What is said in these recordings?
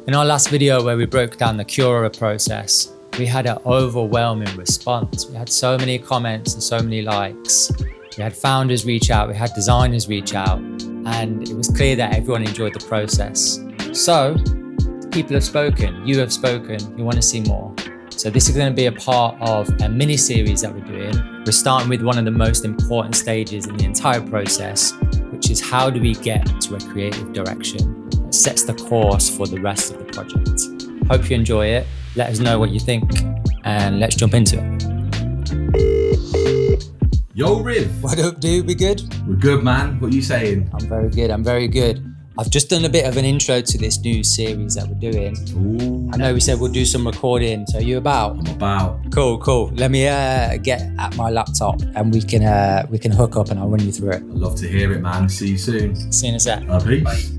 In our last video where we broke down the Cura process, we had an overwhelming response. We had so many comments and so many likes. We had founders reach out, we had designers reach out, and it was clear that everyone enjoyed the process. So people have spoken, you have spoken, you want to see more. So this is going to be a part of a mini series that we're doing. We're starting with one of the most important stages in the entire process, which is how do we get to a creative direction that sets the course for the rest of the project. Hope you enjoy it. Let us know what you think and let's jump into it. Yo, Riv. What up, dude? We good? We're good, man. What are you saying? I'm very good. I've just done a bit of an intro to this new series that we're doing. Ooh. I know we said we'll do some recording, so are you about? I'm about. Cool. Let me get at my laptop and we can hook up and I'll run you through it. I'd love to hear it, man. See you soon. See you in a sec. Peace.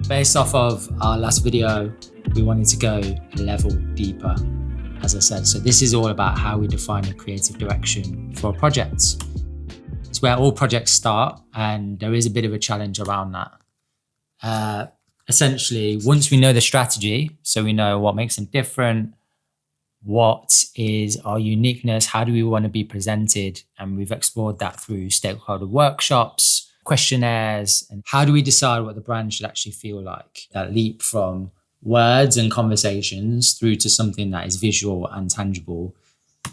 Based off of our last video, we wanted to go a level deeper, as I said. So this is all about how we define a creative direction for a project. It's where all projects start, and there is a bit of a challenge around that. Essentially, once we know the strategy, so we know what makes them different, what is our uniqueness, how do we want to be presented, and we've explored that through stakeholder workshops, questionnaires, and how do we decide what the brand should actually feel like? That leap from words and conversations through to something that is visual and tangible,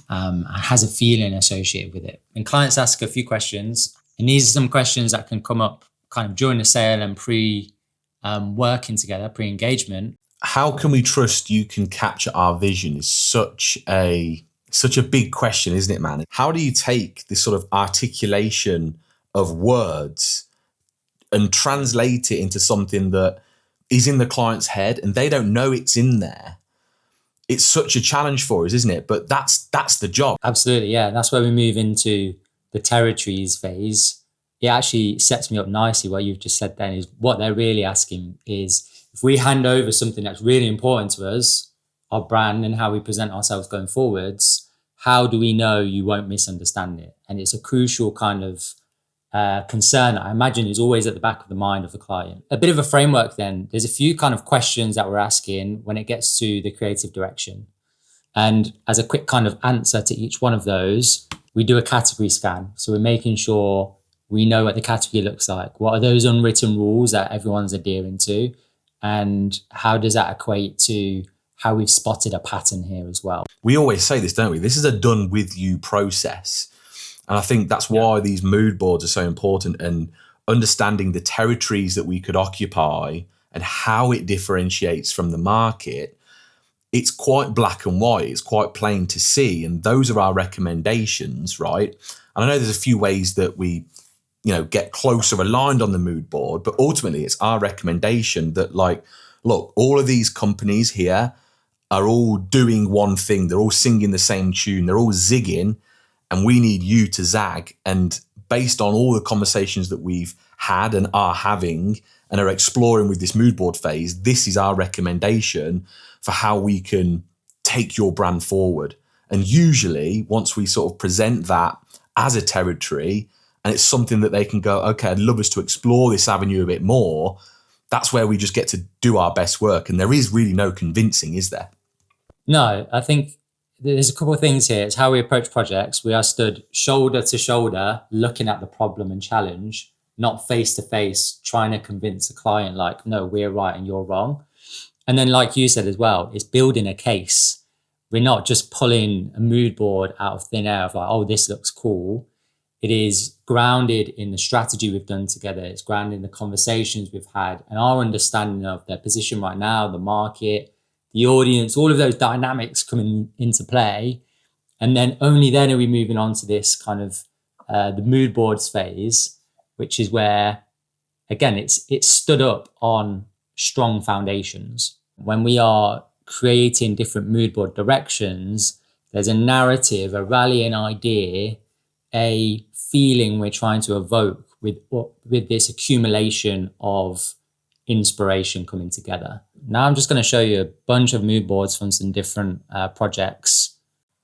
and has a feeling associated with it. And clients ask a few questions, and these are some questions that can come up kind of during the sale and working together, pre-engagement. How can we trust you can capture our vision is such a big question, isn't it, man? How do you take this sort of articulation of words and translate it into something that is in the client's head and they don't know it's in there? It's such a challenge for us, isn't it? But that's the job. Absolutely, yeah. That's where we move into the territories phase. It actually sets me up nicely. What you've just said then is what they're really asking is, if we hand over something that's really important to us, our brand and how we present ourselves going forwards, how do we know you won't misunderstand it? And it's a crucial kind of concern that I imagine is always at the back of the mind of the client. A bit of a framework then, there's a few kind of questions that we're asking when it gets to the creative direction. And as a quick kind of answer to each one of those, we do a category scan. So we're making sure we know what the category looks like. What are those unwritten rules that everyone's adhering to? And how does that equate to how we've spotted a pattern here as well? We always say this, don't we? This is a done with you process. And I think that's why these mood boards are so important, and understanding the territories that we could occupy and how it differentiates from the market. It's quite black and white. It's quite plain to see. And those are our recommendations, right? And I know there's a few ways that we, get closer aligned on the mood board, but ultimately it's our recommendation that, like, look, all of these companies here are all doing one thing. They're all singing the same tune. They're all zigging. And we need you to zag. And based on all the conversations that we've had and are having and are exploring with this mood board phase, this is our recommendation for how we can take your brand forward. And usually once we sort of present that as a territory and it's something that they can go, okay, I'd love us to explore this avenue a bit more, that's where we just get to do our best work. And there is really no convincing, is there? No, I think there's a couple of things here. It's how we approach projects. We are stood shoulder to shoulder, looking at the problem and challenge, not face to face, trying to convince a client like, no, we're right and you're wrong. And then, like you said as well, it's building a case. We're not just pulling a mood board out of thin air of like, oh, this looks cool. It is grounded in the strategy we've done together. It's grounded in the conversations we've had and our understanding of their position right now, the market, the audience, all of those dynamics coming into play. And then only then are we moving on to this kind of the mood boards phase, which is where, again, it's stood up on strong foundations. When we are creating different mood board directions, there's a narrative, a rallying idea, a feeling we're trying to evoke with this accumulation of inspiration coming together. Now I'm just going to show you a bunch of mood boards from some different projects.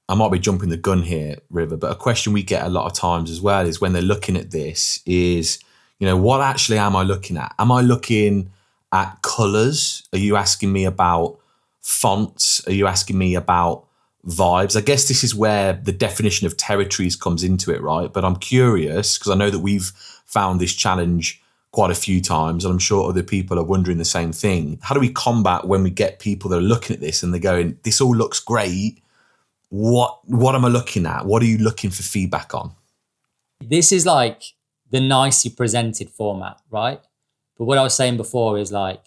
I might be jumping the gun here, River, but a question we get a lot of times as well is when they're looking at this is, what actually am I looking at? Am I looking at colors? Are you asking me about fonts? Are you asking me about vibes? I guess this is where the definition of territories comes into it, right? But I'm curious because I know that we've found this challenge quite a few times, and I'm sure other people are wondering the same thing. How do we combat when we get people that are looking at this and they're going, this all looks great. What am I looking at? What are you looking for feedback on? This is like the nicely presented format, right? But what I was saying before is like,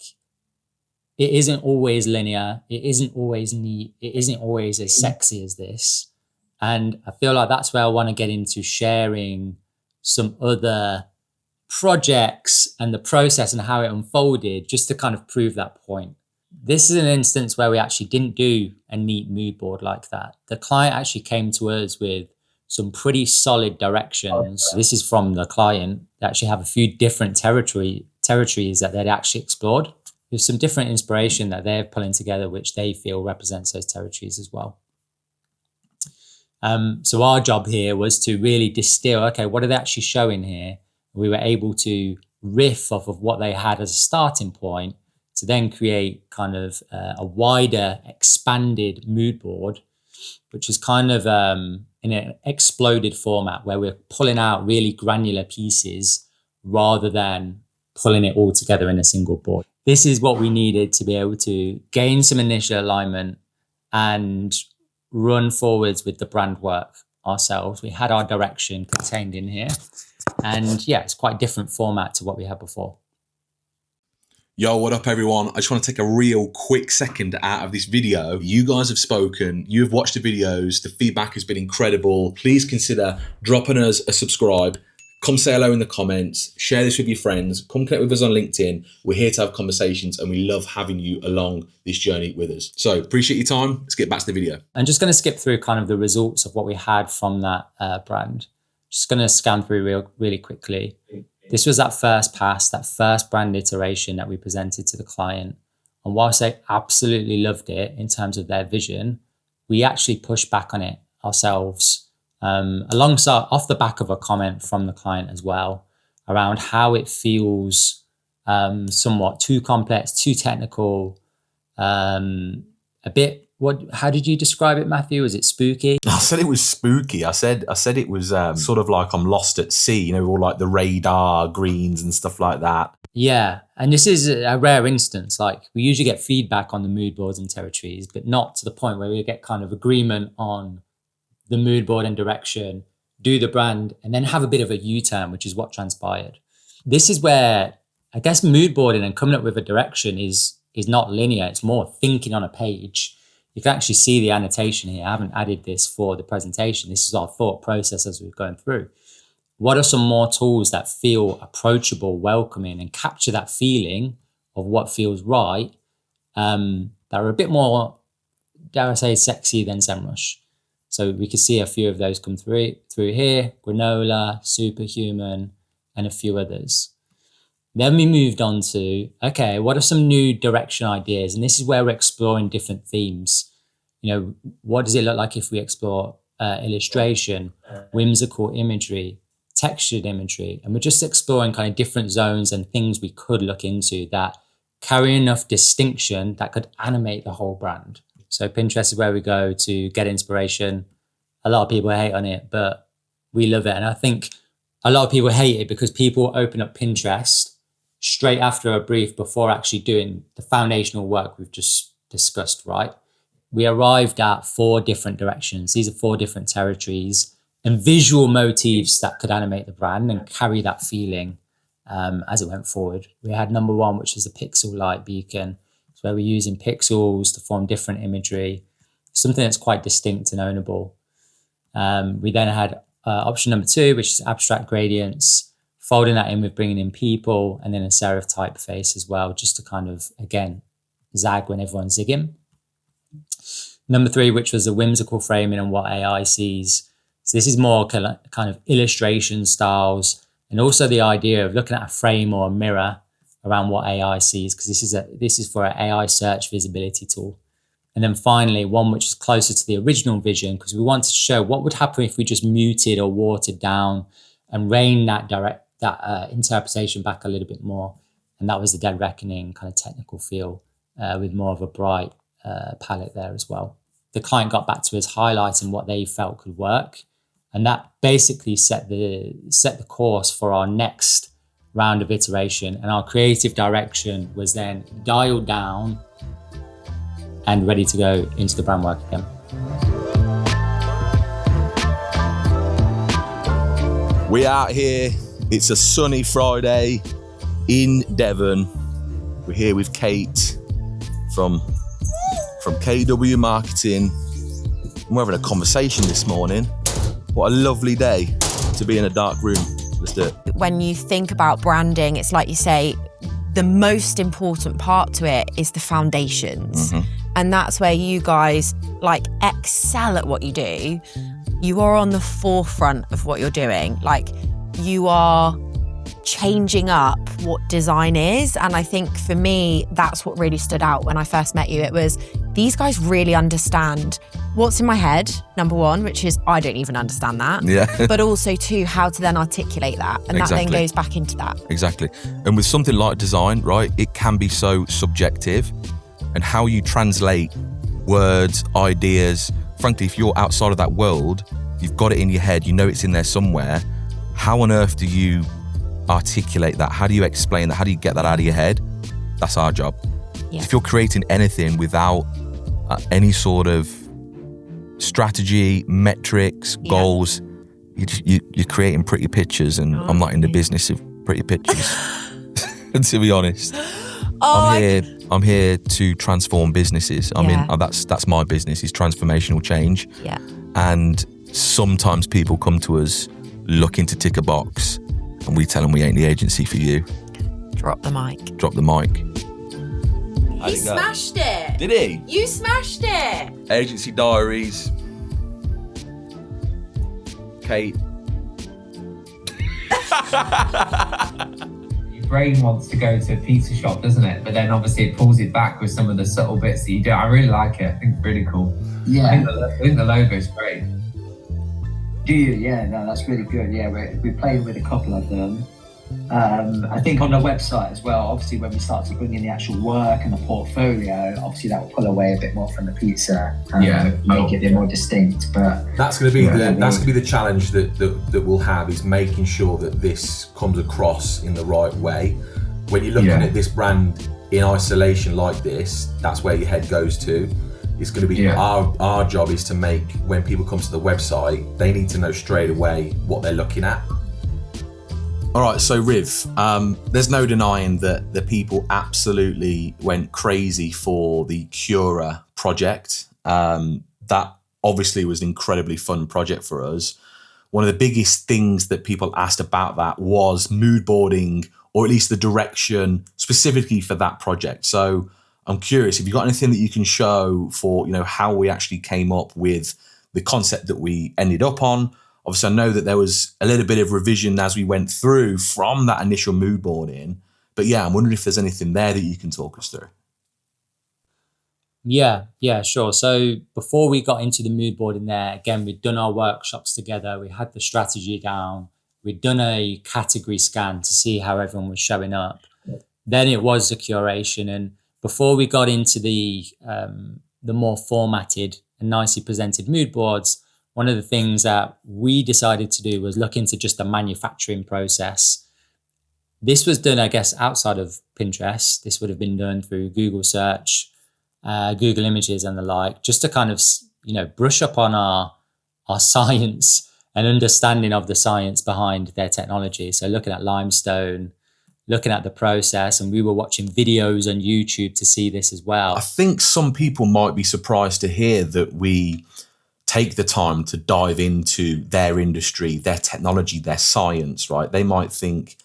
it isn't always linear. It isn't always neat. It isn't always as sexy as this. And I feel like that's where I want to get into sharing some other projects and the process and how it unfolded, just to kind of prove that point. This is an instance where we actually didn't do a neat mood board like that. The client actually came to us with some pretty solid directions. This is from the client. They actually have a few different territories that they'd actually explored. There's some different inspiration that they're pulling together, which they feel represents those territories as well. So our job here was to really distill, okay, what are they actually showing here? We were able to riff off of what they had as a starting point to then create kind of a wider, expanded mood board, which is kind of in an exploded format where we're pulling out really granular pieces rather than pulling it all together in a single board. This is what we needed to be able to gain some initial alignment and run forwards with the brand work ourselves. We had our direction contained in here. And yeah, it's quite a different format to what we had before. Yo, what up everyone? I just want to take a real quick second out of this video. You guys have spoken, you have watched the videos, the feedback has been incredible. Please consider dropping us a subscribe. Come say hello in the comments, share this with your friends, come connect with us on LinkedIn. We're here to have conversations and we love having you along this journey with us. So appreciate your time. Let's get back to the video. I'm just going to skip through kind of the results of what we had from that brand. Just going to scan through really quickly. This was that first pass, that first brand iteration that we presented to the client. And whilst they absolutely loved it in terms of their vision, we actually pushed back on it ourselves, alongside off the back of a comment from the client as well, around how it feels somewhat too complex, too technical, a bit. How did you describe it, Matthew? Was it spooky? I said it was spooky. I said it was sort of like I'm lost at sea, you know, all like the radar greens and stuff like that. Yeah, and this is a rare instance. Like we usually get feedback on the mood boards and territories, but not to the point where we get kind of agreement on the mood board and direction, do the brand, and then have a bit of a U-turn, which is what transpired. This is where I guess mood boarding and coming up with a direction is not linear. It's more thinking on a page. You can actually see the annotation here. I haven't added this for the presentation. This is our thought process as we're going through. What are some more tools that feel approachable, welcoming, and capture that feeling of what feels right, that are a bit more, dare I say, sexy than SEMrush? So we can see a few of those come through here: Granola, Superhuman, and a few others. Then we moved on to, okay, what are some new direction ideas? And this is where we're exploring different themes. You know, what does it look like if we explore illustration, whimsical imagery, textured imagery? And we're just exploring kind of different zones and things we could look into that carry enough distinction that could animate the whole brand. So Pinterest is where we go to get inspiration. A lot of people hate on it, but we love it. And I think a lot of people hate it because people open up Pinterest straight after a brief before actually doing the foundational work we've just discussed, right? We arrived at 4 different directions. These are 4 different territories and visual motifs that could animate the brand and carry that feeling as it went forward. We had number 1, which is the pixel light beacon. It's where we're using pixels to form different imagery, something that's quite distinct and ownable. We then had option number 2, which is abstract gradients, folding that in with bringing in people, and then a serif typeface as well, just to kind of, again, zag when everyone's zigging. Number 3, which was the whimsical framing and what AI sees. So this is more kind of illustration styles, and also the idea of looking at a frame or a mirror around what AI sees, because this is for an AI search visibility tool. And then finally, one which is closer to the original vision, because we wanted to show what would happen if we just muted or watered down and reined that interpretation back a little bit more. And that was the Dead Reckoning kind of technical feel with more of a bright palette there as well. The client got back to us highlighting what they felt could work. And that basically set the course for our next round of iteration. And our creative direction was then dialed down and ready to go into the brand work again. We're out here. It's a sunny Friday in Devon. We're here with Kate from KW Marketing. We're having a conversation this morning. What a lovely day to be in a dark room. Let's do it. When you think about branding, it's like you say, the most important part to it is the foundations. Mm-hmm. And that's where you guys like excel at what you do. You are on the forefront of what you're doing. Like, you are changing up what design is. And I think for me, that's what really stood out when I first met you. It was, these guys really understand what's in my head, number one, which is I don't even understand that. Yeah. But also, two, how to then articulate that. And that then goes back into that. Exactly. And with something like design, right, it can be so subjective. And how you translate words, ideas, frankly, if you're outside of that world, you've got it in your head, you know it's in there somewhere. How on earth do you articulate that? How do you explain that? How do you get that out of your head? That's our job. Yeah. If you're creating anything without any sort of strategy, metrics, goals, you're creating pretty pictures, and I'm not in the business of pretty pictures, to be honest. I'm here to transform businesses. That's my business, is transformational change. Yeah. And sometimes people come to us looking to tick a box, and we tell them we ain't the agency for you. Drop the mic. He smashed it. Did he? You smashed it. Agency diaries. Kate. Your brain wants to go to a pizza shop, doesn't it? But then obviously it pulls it back with some of the subtle bits that you do. I really like it. I think it's really cool. Yeah. I think the logo is great. Do you? Yeah, no, that's really good. Yeah, we're playing with a couple of them. I think on the website as well, obviously when we start to bring in the actual work and the portfolio, obviously that will pull away a bit more from the pizza and make it a bit more distinct. But that's going to be the challenge that we'll have, is making sure that this comes across in the right way. When you're looking at this brand in isolation like this, that's where your head goes to. It's going to be our job is to make, when people come to the website, they need to know straight away what they're looking at. All right, so Riv, there's no denying that the people absolutely went crazy for the Cura project. That obviously was an incredibly fun project for us. One of the biggest things that people asked about that was mood boarding, or at least the direction specifically for that project. So I'm curious, have you got anything that you can show for, how we actually came up with the concept that we ended up on? Obviously, I know that there was a little bit of revision as we went through from that initial mood boarding. But yeah, I'm wondering if there's anything there that you can talk us through. Yeah, sure. So before we got into the mood boarding there, again, we'd done our workshops together. We had the strategy down. We'd done a category scan to see how everyone was showing up. Then it was a curation. And before we got into the more formatted and nicely presented mood boards, one of the things that we decided to do was look into just the manufacturing process. This was done, I guess, outside of Pinterest. This would have been done through Google search, Google Images and the like, just to kind of, brush up on our science and understanding of the science behind their technology. So looking at limestone, looking at the process, and we were watching videos on YouTube to see this as well. I think some people might be surprised to hear that we take the time to dive into their industry, their technology, their science, right? They might think,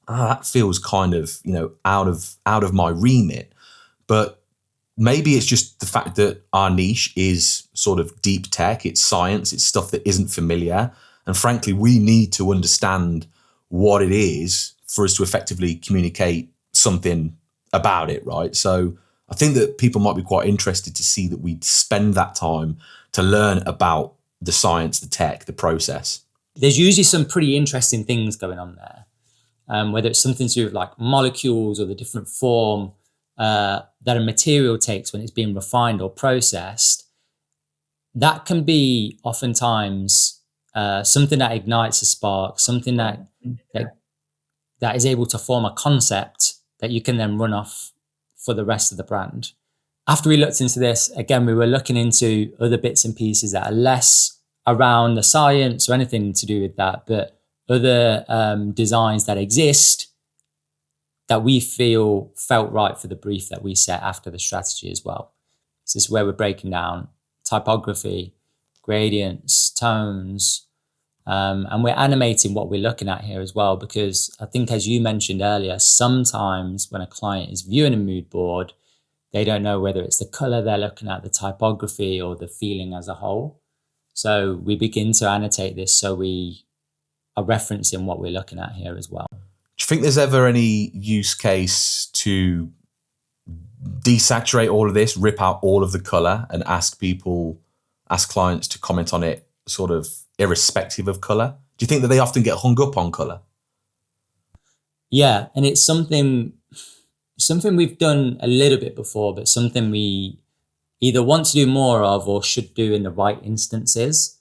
that feels kind of, out of my remit. But maybe it's just the fact that our niche is sort of deep tech, it's science, it's stuff that isn't familiar. And frankly, we need to understand what it is for us to effectively communicate something about it, right? So I think that people might be quite interested to see that we spend that time to learn about the science, the tech, the process. There's usually some pretty interesting things going on there. whether it's something to do with like molecules or the different form that a material takes when it's being refined or processed, that can be oftentimes something that ignites a spark, something that is able to form a concept that you can then run off for the rest of the brand. After we looked into this, again, we were looking into other bits and pieces that are less around the science or anything to do with that, but other designs that exist that we felt right for the brief that we set after the strategy as well. So this is where we're breaking down typography, gradients, tones, and we're animating what we're looking at here as well, because I think, as you mentioned earlier, sometimes when a client is viewing a mood board, they don't know whether it's the color they're looking at, the typography, or the feeling as a whole. So we begin to annotate this so we are referencing what we're looking at here as well. Do you think there's ever any use case to desaturate all of this, rip out all of the color, and ask clients to comment on it sort of irrespective of color? Do you think that they often get hung up on color? Yeah, and it's something we've done a little bit before, but something we either want to do more of or should do in the right instances.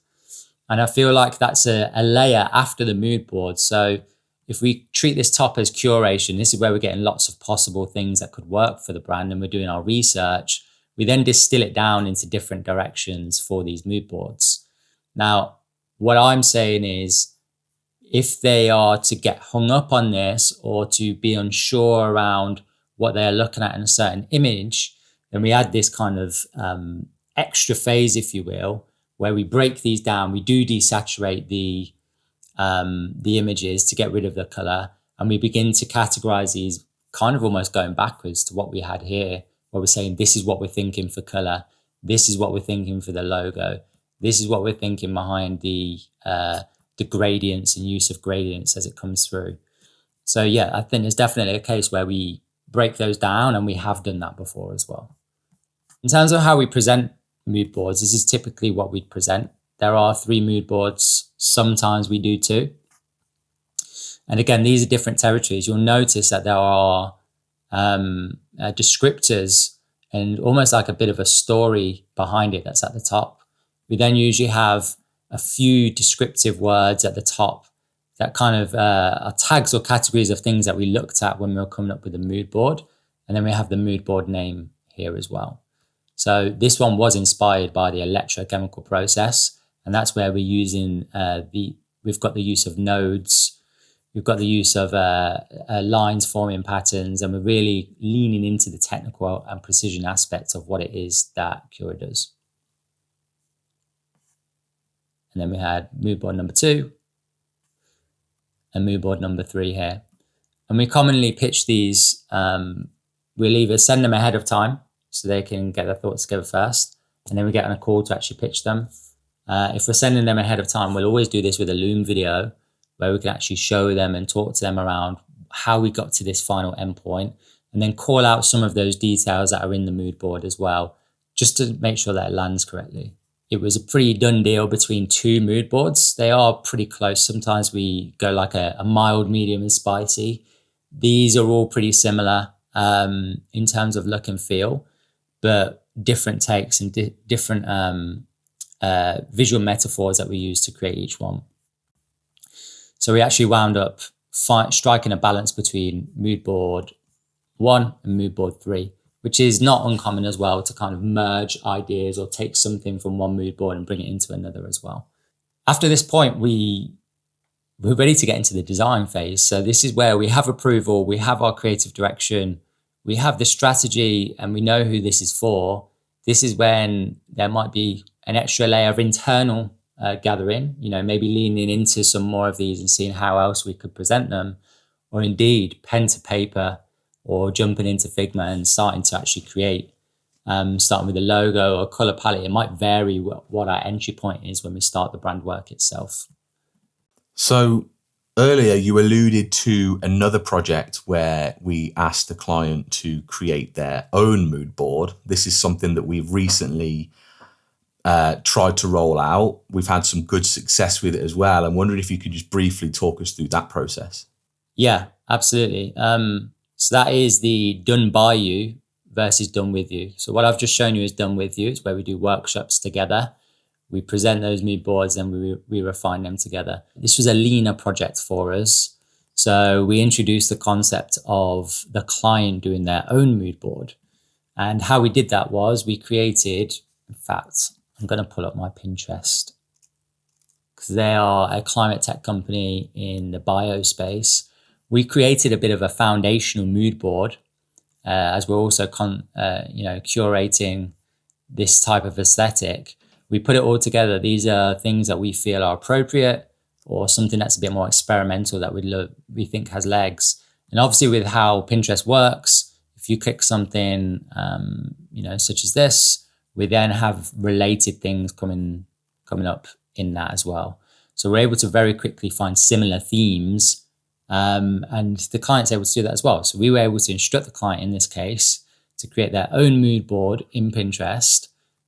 And I feel like that's a layer after the mood board. So if we treat this top as curation, this is where we're getting lots of possible things that could work for the brand, and we're doing our research. We then distill it down into different directions for these mood boards. Now, what I'm saying is, if they are to get hung up on this or to be unsure around what they're looking at in a certain image, then we add this kind of extra phase, if you will, where we break these down. We do desaturate the images to get rid of the color, and we begin to categorize these, kind of almost going backwards to what we had here, where we're saying this is what we're thinking for color, this is what we're thinking for the logo, this is what we're thinking behind the gradients and use of gradients as it comes through. So yeah, I think there's definitely a case where we break those down, and we have done that before as well. In terms of how we present mood boards, this is typically what we'd present. There are 3 mood boards. Sometimes we do 2. And again, these are different territories. You'll notice that there are descriptors and almost like a bit of a story behind it that's at the top. We then usually have a few descriptive words at the top that kind of are tags or categories of things that we looked at when we were coming up with the mood board. And then we have the mood board name here as well. So this one was inspired by the electrochemical process. And that's where we're using we've got the use of nodes, we've got the use of lines forming patterns, and we're really leaning into the technical and precision aspects of what it is that Cura does. And then we had mood board number 2 and mood board number 3 here. And we commonly pitch these, we'll either send them ahead of time so they can get their thoughts together first, and then we get on a call to actually pitch them. If we're sending them ahead of time, we'll always do this with a Loom video where we can actually show them and talk to them around how we got to this final endpoint, and then call out some of those details that are in the mood board as well, just to make sure that it lands correctly. It was a pretty done deal between 2 mood boards. They are pretty close. Sometimes we go like a mild, medium, and spicy. These are all pretty similar in terms of look and feel, but different takes and different visual metaphors that we use to create each one. So we actually wound up striking a balance between mood board 1 and mood board 3, which is not uncommon as well, to kind of merge ideas or take something from one mood board and bring it into another as well. After this point, we're ready to get into the design phase. So this is where we have approval, we have our creative direction, we have the strategy, and we know who this is for. This is when there might be an extra layer of internal gathering, maybe leaning into some more of these and seeing how else we could present them, or indeed pen to paper, or jumping into Figma and starting to actually create, starting with a logo or a color palette. It might vary what our entry point is when we start the brand work itself. So earlier you alluded to another project where we asked the client to create their own mood board. This is something that we've recently tried to roll out. We've had some good success with it as well. I'm wondering if you could just briefly talk us through that process. Yeah, absolutely. So that is the done by you versus done with you. So what I've just shown you is done with you. It's where we do workshops together. We present those mood boards and we refine them together. This was a leaner project for us. So we introduced the concept of the client doing their own mood board. And how we did that was we created, in fact, I'm going to pull up my Pinterest because they are a climate tech company in the biospace. We created a bit of a foundational mood board as we're also curating this type of aesthetic. We put it all together. These are things that we feel are appropriate or something that's a bit more experimental that we think has legs. And obviously with how Pinterest works, if you click something, such as this, we then have related things coming up in that as well. So we're able to very quickly find similar themes, and the client's able to do that as well. So we were able to instruct the client in this case to create their own mood board in Pinterest.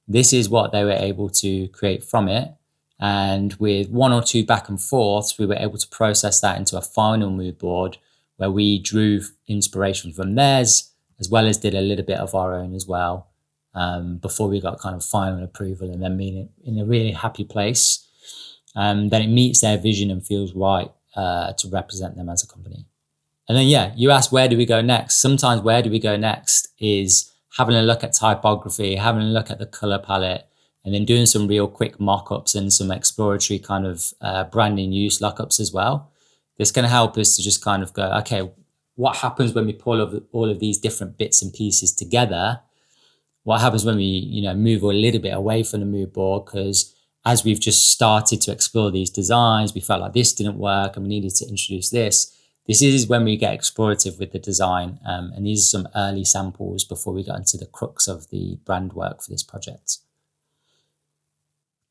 This is what they were able to create from it. And with one or two back and forths, we were able to process that into a final mood board where we drew inspiration from theirs, as well as did a little bit of our own as well, before we got kind of final approval and then being in a really happy place. Then it meets their vision and feels right to represent them as a company. And then, you asked, where do we go next? Sometimes where do we go next is having a look at typography, having a look at the color palette, and then doing some real quick mock-ups and some exploratory kind of branding use lookups as well. This can help us to just kind of go, okay, what happens when we pull all of these different bits and pieces together? What happens when we, move a little bit away from the mood board? Because as we've just started to explore these designs, we felt like this didn't work and we needed to introduce this. This is when we get explorative with the design. And these are some early samples before we got into the crux of the brand work for this project.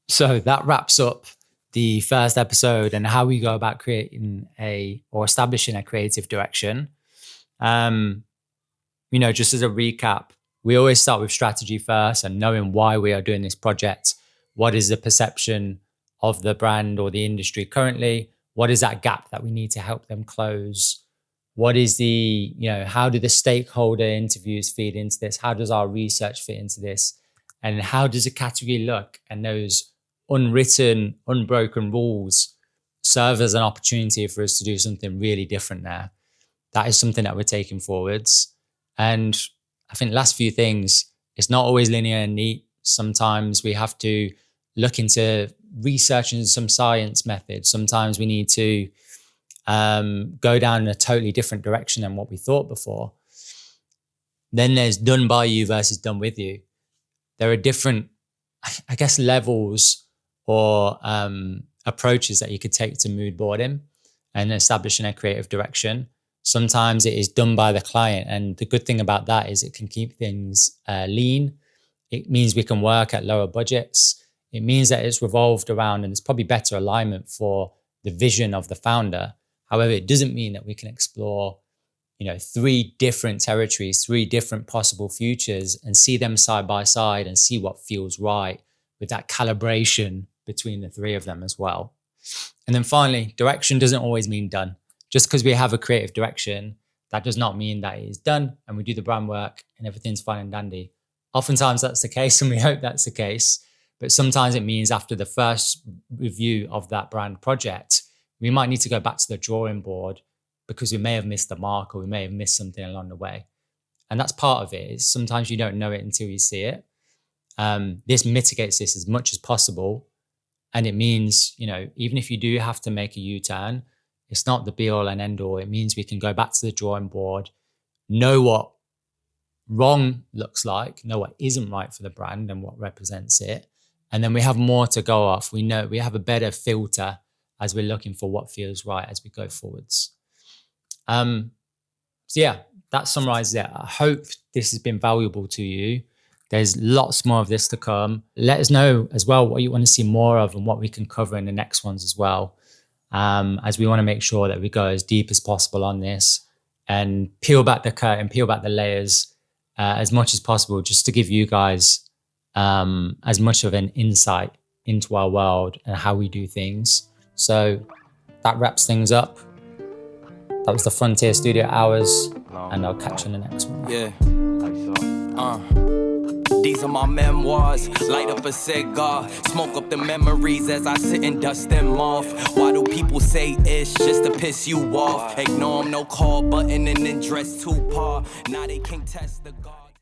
So that wraps up the first episode and how we go about creating or establishing a creative direction. Just as a recap, we always start with strategy first and knowing why we are doing this project. What is the perception of the brand or the industry currently? What is that gap that we need to help them close? What is how do the stakeholder interviews feed into this? How does our research fit into this? And how does a category look? And those unwritten, unbroken rules serve as an opportunity for us to do something really different there. That is something that we're taking forwards. And I think last few things, it's not always linear and neat. Sometimes we have to look into research and some science methods. Sometimes we need to go down in a totally different direction than what we thought before. Then there's done by you versus done with you. There are different, I guess, levels or approaches that you could take to mood boarding and establishing a creative direction. Sometimes it is done by the client. And the good thing about that is it can keep things lean. It means we can work at lower budgets. It means that it's revolved around and it's probably better alignment for the vision of the founder. However, it doesn't mean that we can explore, 3 different territories, 3 different possible futures and see them side by side and see what feels right with that calibration between the 3 of them as well. And then finally, direction doesn't always mean done. Just because we have a creative direction, that does not mean that it is done and we do the brand work and everything's fine and dandy. Oftentimes that's the case and we hope that's the case. But sometimes it means after the first review of that brand project, we might need to go back to the drawing board because we may have missed the mark or we may have missed something along the way. And that's part of it. Is sometimes you don't know it until you see it. This mitigates this as much as possible. And it means, even if you do have to make a U-turn, it's not the be all and end all. It means we can go back to the drawing board, know what wrong looks like, know what isn't right for the brand and what represents it. And then we have more to go off. We know we have a better filter as we're looking for what feels right as we go forwards. That summarizes it. I hope this has been valuable to you. There's lots more of this to come. Let us know as well what you want to see more of and what we can cover in the next ones as well. As we want to make sure that we go as deep as possible on this and peel back the curtain, peel back the layers as much as possible, just to give you guys as much of an insight into our world and how we do things. So that wraps things up. That was the Frontier Studio Hours, and I'll catch you in the next one. Yeah. These are my memoirs. Light up a cigar, smoke up the memories as I sit and dust them off. Why do people say ish just to piss you off? Ignore them, no call button, and then dress too par. Now they can't test the guard.